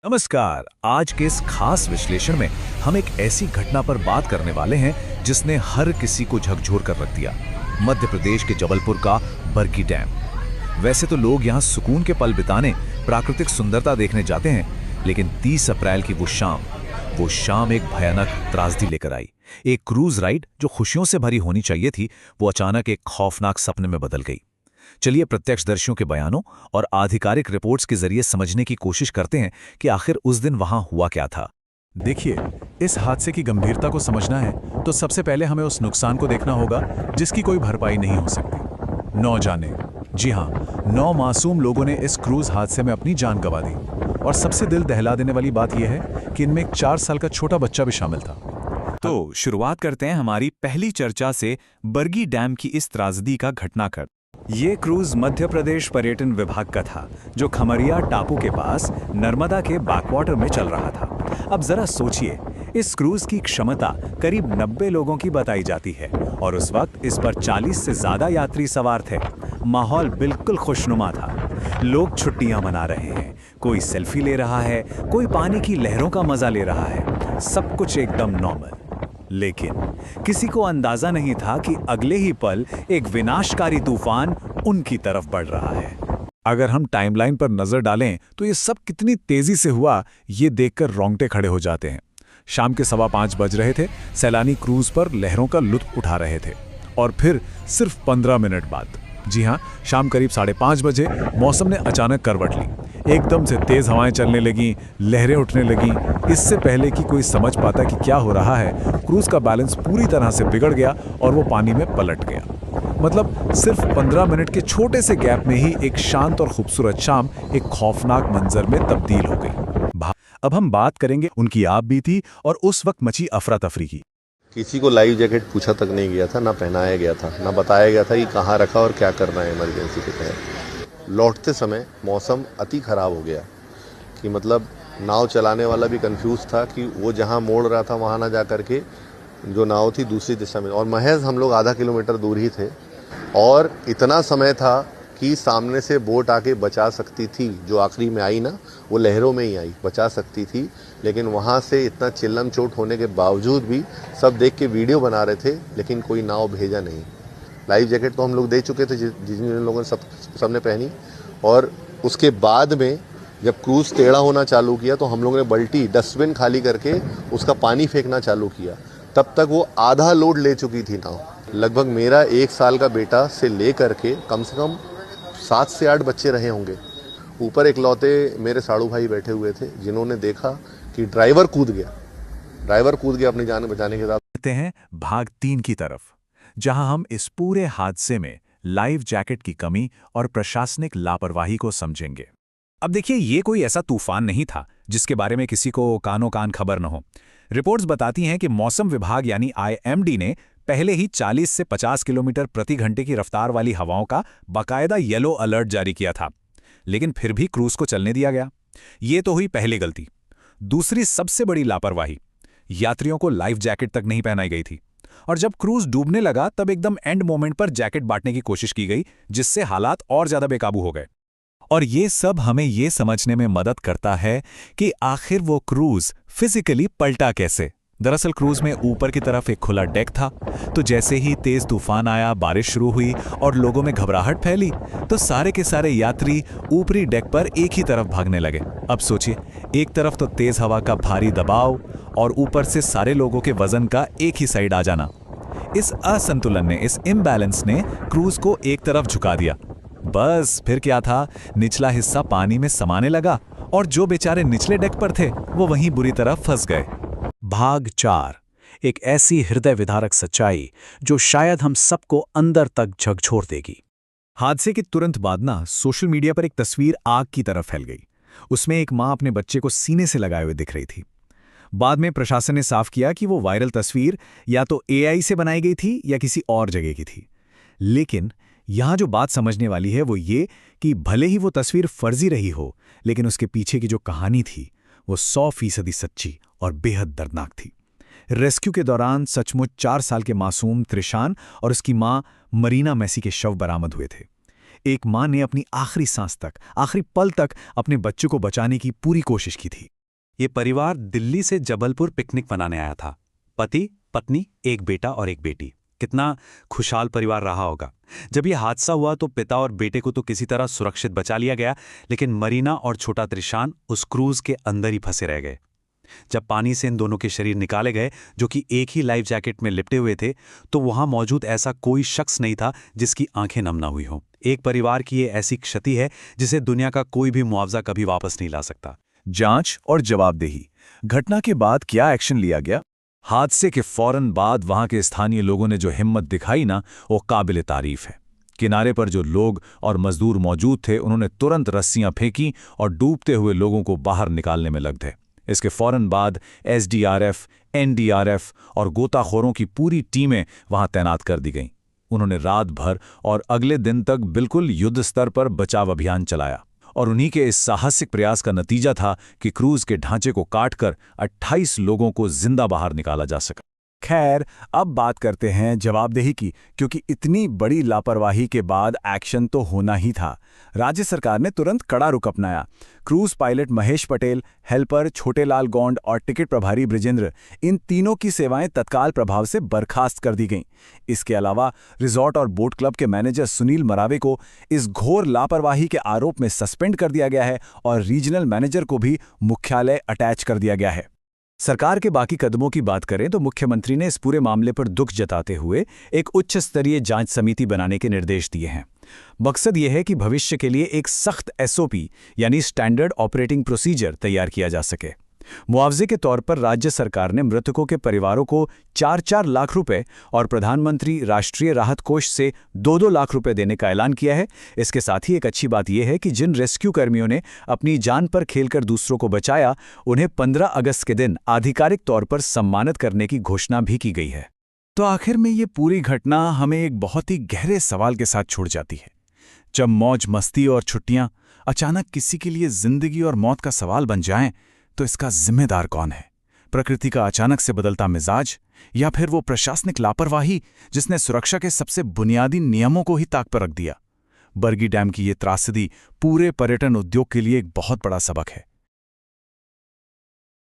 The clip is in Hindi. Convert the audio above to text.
नमस्कार। आज के इस खास विश्लेषण में हम एक ऐसी घटना पर बात करने वाले हैं जिसने हर किसी को झकझोर कर रख दिया। मध्य प्रदेश के जबलपुर का बरगी डैम। वैसे तो लोग यहाँ सुकून के पल बिताने, प्राकृतिक सुंदरता देखने जाते हैं, लेकिन 30 अप्रैल की वो शाम एक भयानक त्रासदी लेकर आई। एक क्रूज राइड जो खुशियों से भरी होनी चाहिए थी, वो अचानक एक खौफनाक सपने में बदल गई। चलिए प्रत्यक्षदर्शियों के बयानों और आधिकारिक रिपोर्ट्स के जरिए समझने की कोशिश करते हैं कि आखिर उस दिन वहां हुआ क्या था। देखिए, इस हादसे की गंभीरता को समझना है तो सबसे पहले हमें उस नुकसान को देखना होगा जिसकी कोई भरपाई नहीं हो सकती। 9 जाने, जी हाँ, 9 मासूम लोगों ने इस क्रूज हादसे में अपनी जान गंवा दी। और सबसे दिल दहला देने वाली बात यह है कि इनमें एक 4 साल का छोटा बच्चा भी शामिल था। तो शुरुआत करते हैं हमारी पहली चर्चा से, बरगी डैम की इस त्रासदी का घटनाक्रम। ये क्रूज मध्य प्रदेश पर्यटन विभाग का था, जो खमरिया टापू के पास नर्मदा के बैकवाटर में चल रहा था। अब जरा सोचिए, इस क्रूज की क्षमता करीब 90 लोगों की बताई जाती है और उस वक्त इस पर 40 से ज्यादा यात्री सवार थे। माहौल बिल्कुल खुशनुमा था। लोग छुट्टियां मना रहे हैं, कोई सेल्फी ले रहा है, कोई पानी की लहरों का मजा ले रहा है। सब कुछ एकदम नॉर्मल। लेकिन किसी को अंदाजा नहीं था कि अगले ही पल एक विनाशकारी तूफान उनकी तरफ बढ़ रहा है। अगर हम टाइमलाइन पर नजर डालें तो ये सब कितनी तेजी से हुआ, ये देखकर रोंगटे खड़े हो जाते हैं। शाम के 5:15 बज रहे थे। सैलानी क्रूज पर लहरों का लुत्फ उठा रहे थे और फिर सिर्फ 15 मिनट बाद, जी हाँ, शाम करीब 5:30 बजे मौसम ने अचानक करवट ली। एकदम से तेज हवाएं चलने लगीं, लहरें उठने लगीं। इससे पहले कि कोई समझ पाता कि क्या हो रहा है, क्रूज का बैलेंस पूरी तरह से बिगड़ गया और वो पानी में पलट गया। मतलब सिर्फ 15 मिनट के छोटे से गैप में ही एक शांत और खूबसूरत शाम एक खौफनाक मंजर में तब्दील हो गई। अब हम बात करेंगे उनकी आप बीती और उस वक्त मची अफरा तफरी की। किसी को लाइफ जैकेट पूछा तक नहीं गया था, ना पहनाया गया था, ना बताया गया था कि कहाँ रखा और क्या करना है इमरजेंसी के तहत। लौटते समय मौसम अति ख़राब हो गया कि मतलब नाव चलाने वाला भी कंफ्यूज था कि वो जहाँ मोड़ रहा था वहाँ ना जा कर के जो नाव थी दूसरी दिशा में, और महज हम लोग आधा किलोमीटर दूर ही थे और इतना समय था कि सामने से बोट आके बचा सकती थी। जो आखिरी में आई ना, वो लहरों में ही आई, बचा सकती थी। लेकिन वहाँ से इतना चिल्लम चोट होने के बावजूद भी सब देख के वीडियो बना रहे थे, लेकिन कोई नाव भेजा नहीं। लाइफ जैकेट तो हम लोग दे चुके थे जिन लोगों ने सबने पहनी। और उसके बाद में जब क्रूज़ टेढ़ा होना चालू किया तो हम लोगों ने बल्टी डस्टबिन खाली करके उसका पानी फेंकना चालू किया। तब तक वो आधा लोड ले चुकी थी नाव। लगभग मेरा 1 साल का बेटा से ले करके कम से कम 7 से 8 बच्चे रहे होंगे। ऊपर इकलौते मेरे साड़ू भाई बैठे हुए थे जिन्होंने देखा कि ड्राइवर कूद गया अपनी जान बचाने के साथ। कहते हैं भाग 3 की तरफ, जहां हम इस पूरे हादसे में लाइफ जैकेट की कमी और प्रशासनिक लापरवाही को समझेंगे। अब देखिए, ये कोई ऐसा तूफान नहीं था जिसके बारे में किसी को कानो कान खबर न हो। रिपोर्ट्स बताती हैं कि मौसम विभाग यानी IMD ने पहले ही 40 से 50 किलोमीटर प्रति घंटे की रफ्तार वाली हवाओं का बाकायदा येलो अलर्ट जारी किया था, लेकिन फिर भी क्रूज को चलने दिया गया। ये तो हुई पहली गलती। दूसरी सबसे बड़ी लापरवाही, यात्रियों को लाइफ जैकेट तक नहीं पहनाई गई थी और जब क्रूज डूबने लगा तब एकदम एंड मोमेंट पर जैकेट बांटने की कोशिश की गई, जिससे हालात और ज्यादा बेकाबू हो गए। और ये सब हमें ये समझने में मदद करता है कि आखिर वो क्रूज फिजिकली पलटा कैसे। दरअसल क्रूज में ऊपर की तरफ एक खुला डेक था, तो जैसे ही तेज तूफान आया, बारिश शुरू हुई और लोगों में घबराहट फैली, तो सारे के सारे यात्री ऊपरी डेक पर एक ही तरफ भागने लगे। अब सोचिए, एक तरफ तो तेज हवा का भारी दबाव और ऊपर से सारे लोगों के वजन का एक ही साइड आ जाना। इस असंतुलन ने, इस इम्बैलेंस ने क्रूज को एक तरफ झुका दिया। बस फिर क्या था, निचला हिस्सा पानी में समाने लगा और जो बेचारे निचले डेक पर थे वो वहीं बुरी तरह फंस गए। भाग 4, एक ऐसी हृदय विदारक सच्चाई जो शायद हम सबको अंदर तक झकझोर देगी। हादसे के तुरंत बाद सोशल मीडिया पर एक तस्वीर आग की तरह फैल गई। उसमें एक मां अपने बच्चे को सीने से लगाए हुए दिख रही थी। बाद में प्रशासन ने साफ किया कि वो वायरल तस्वीर या तो AI से बनाई गई थी या किसी और जगह की थी। लेकिन यहां जो बात समझने वाली है वो ये कि भले ही वो तस्वीर फर्जी रही हो, लेकिन उसके पीछे की जो कहानी थी वो 100% सच्ची और बेहद दर्दनाक थी। रेस्क्यू के दौरान सचमुच 4 साल के मासूम त्रिशान और उसकी मां मरीना मैसी के शव बरामद हुए थे। एक मां ने अपनी आखिरी सांस तक, आखिरी पल तक अपने बच्चों को बचाने की पूरी कोशिश की थी। ये परिवार दिल्ली से जबलपुर पिकनिक मनाने आया था। पति, पत्नी, एक बेटा और एक बेटी। कितना खुशहाल परिवार रहा होगा। जब ये हादसा हुआ तो पिता और बेटे को तो किसी तरह सुरक्षित बचा लिया गया, लेकिन मरीना और छोटा त्रिशान उस क्रूज के अंदर ही फंसे रह गए। जब पानी से इन दोनों के शरीर निकाले गए, जो कि एक ही लाइफ जैकेट में लिपटे हुए थे, तो वहां मौजूद ऐसा कोई शख्स नहीं था जिसकी आंखें नम ना हुई हों। एक परिवार की ये ऐसी क्षति है जिसे दुनिया का कोई भी मुआवजा कभी वापस नहीं ला सकता। जांच और जवाबदेही। घटना के बाद क्या एक्शन लिया गया? हादसे के फौरन बाद वहां के स्थानीय लोगों ने जो हिम्मत दिखाई ना, वो काबिले तारीफ है। किनारे पर जो लोग और मजदूर मौजूद थे, उन्होंने तुरंत रस्सियां फेंकी और डूबते हुए लोगों को बाहर निकालने में लग गए। इसके फौरन बाद एसडीआरएफ, एनडीआरएफ और गोताखोरों की पूरी टीमें वहां तैनात कर दी गईं। उन्होंने रात भर और अगले दिन तक बिल्कुल युद्ध स्तर पर बचाव अभियान चलाया, और उन्हीं के इस साहसिक प्रयास का नतीजा था कि क्रूज के ढांचे को काटकर 28 लोगों को जिंदा बाहर निकाला जा सका। खैर, अब बात करते हैं जवाबदेही की, क्योंकि इतनी बड़ी लापरवाही के बाद एक्शन तो होना ही था। राज्य सरकार ने तुरंत कड़ा रुख अपनाया। Cruise pilot Mahesh Patel, helper Chhotelal Gond और टिकट प्रभारी ब्रिजेंद्र, इन तीनों की सेवाएं तत्काल प्रभाव से बर्खास्त कर दी गईं। इसके अलावा रिजॉर्ट और बोट क्लब के मैनेजर सुनील मरावे को इस घोर लापरवाही के आरोप में सस्पेंड कर दिया गया है और रीजनल मैनेजर को भी मुख्यालय अटैच कर दिया गया है। सरकार के बाकी कदमों की बात करें तो मुख्यमंत्री ने इस पूरे मामले पर दुख जताते हुए एक उच्च स्तरीय जांच समिति बनाने के निर्देश दिए हैं। मकसद यह है कि भविष्य के लिए एक सख्त एसओपी यानी स्टैंडर्ड ऑपरेटिंग प्रोसीजर तैयार किया जा सके। मुआवजे के तौर पर राज्य सरकार ने मृतकों के परिवारों को 4-4 लाख रुपए और प्रधानमंत्री राष्ट्रीय राहत कोष से 2-2 लाख रुपए देने का ऐलान किया है। इसके साथ ही एक अच्छी बात यह है कि जिन रेस्क्यू कर्मियों ने अपनी जान पर खेलकर दूसरों को बचाया, उन्हें 15 अगस्त के दिन आधिकारिक तौर पर सम्मानित करने की घोषणा भी की गई है। तो आखिर में ये पूरी घटना हमें एक बहुत ही गहरे सवाल के साथ छोड़ जाती है। जब मौज मस्ती और छुट्टियां अचानक किसी के लिए जिंदगी और मौत का सवाल बन जाएं, तो इसका जिम्मेदार कौन है? प्रकृति का अचानक से बदलता मिजाज, या फिर वो प्रशासनिक लापरवाही जिसने सुरक्षा के सबसे बुनियादी नियमों को ही ताक पर रख दिया? बरगी डैम की ये त्रासदी पूरे पर्यटन उद्योग के लिए एक बहुत बड़ा सबक है।